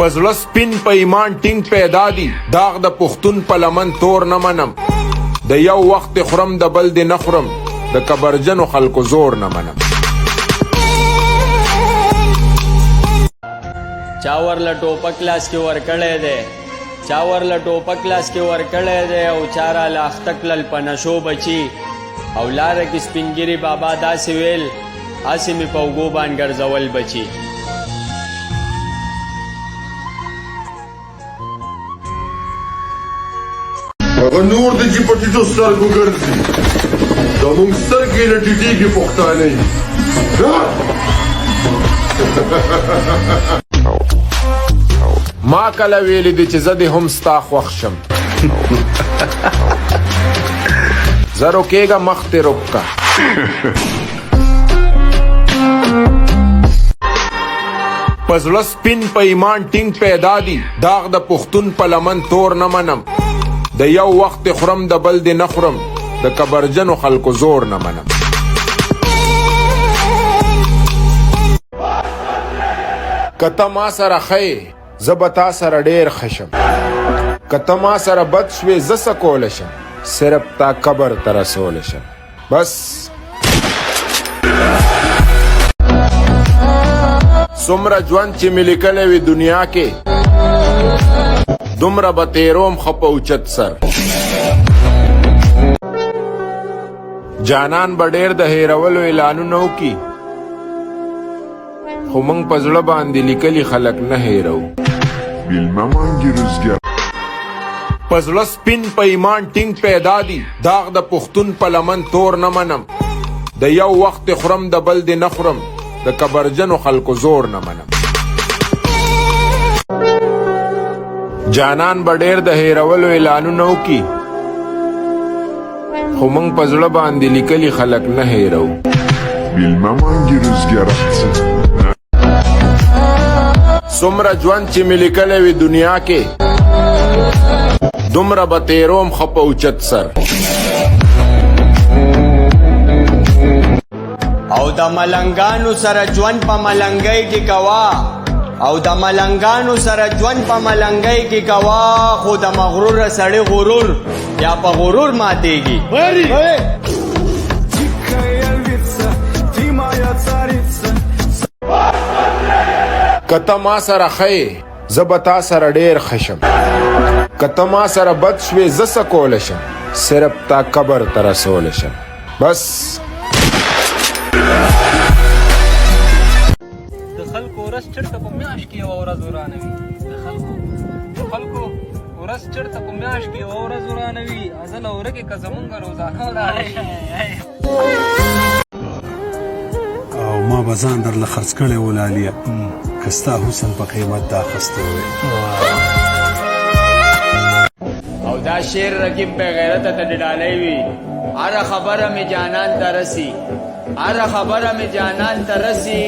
پزړه سپین په ایمان ټینګ پیدا دي داغ د پښتون په لمن تور نه منم د یو وخت خورم د بل دی نه خورم د کبرجنو خلکو زور نه منم چا ورله ټوپک لاس کې ورکړی دی چا ورله ټوپک لاس کې ورکړی دی او چا راله اخته کړل په نشو بچي او لاره کې سپین ږیري بابا داسې ویل هسې مې په اوږو باندې ګرځول بچي هغه نور دی چې په ټیټو سترګو ګرځي زموږ سترګې نه ټیټېږي پښتانه ما کله ویلي دي چې زه دې هم ستا خوښ شم زه روکېږه مخ دې روکه په زړه سپین په ایمان ټینګ پیدا دي داغ د پښتون په لمن تور نه منم د یو وخت خورم د بل دی نه خورم د کبرجنو خلکو زور نه منم که ته ما سره ښه زه به تا سره ډېر ښه شم که ته ما سره بد شوې زه څه کولی شم صرف تا قبر ته رسولی شم بس څومره ژوند چې مې لیکلی وي دنیا کې دومره به تیروم ښه په اوچت سر جانان به ډېر د هیرولو اعلانونه وکړي خو موږ په زړه باندې لیکلي خلک نه هیروو په زړه سپین په ایمان ټینګ پیدا دي داغ د پښتون په لمن تور نه منم د یو وخت خورم د بل دی نه خورم د کبرجنو خلکو زور نه منم جانان به ډېر د هیرولو اعلانونه وکړي خو موږ په زړه باندې لیکلي خلک نه هیروو څومره ژوند چې مې لیکلی وي دنیا کې دومره به تیروم ښه په اوچت سر او د ملنګانو سره ژوند په ملنګۍ کې کوا او د ملنګانو سره ژوند په ملنګۍ کې کوا خو د مغرور سړی غرور یا په غرور ماتېږي که ته ما سره ښه زه به تا سره ډېر ښه شم که ته ما سره بد شوې زه څه کولی شم صرف تا قبر ته رسولی شم بس د خلکو ورځ چېرته په میاشت کې یوه ورځ ورانه وي د خلکو ورځ چېرته په میاشت کې یوه ورځ ورانه وي ازله ورکې که زمونږ روزانه ولاړه او ما به ځان درله خرڅ کړی و لالیه که ستا حسن په قیمت دا اخیستی وی او دا شعر رقیب بې غیرته ته ډډالی وي هره خبره مې جانان ته رسي هره خبره مې جانان ته رسي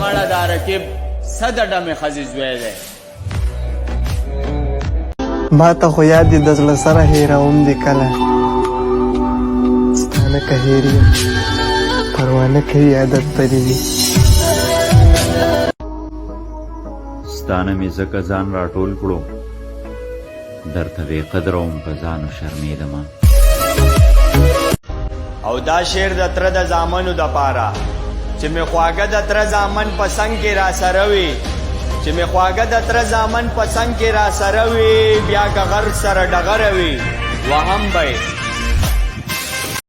مړه دا رقیب څه د ډمې ښځې زوی دی ما ته خو یاد دي د زړه سره هېروم دې کله ستا نه که هېر یم پروا نه کوي عادت پرې وي ستا نه مې ځکه ځان راټول کړو درته بې قدره وم په ځان و شرمېدمه او دا شعر د تره د زامنو دپاره چې مې خواږه د تره زامن په څنګ کې را سره وي چې مې خواږه د تره زامن په څنګ کې را سره وي بیا که غر سره ډغره وي وهم به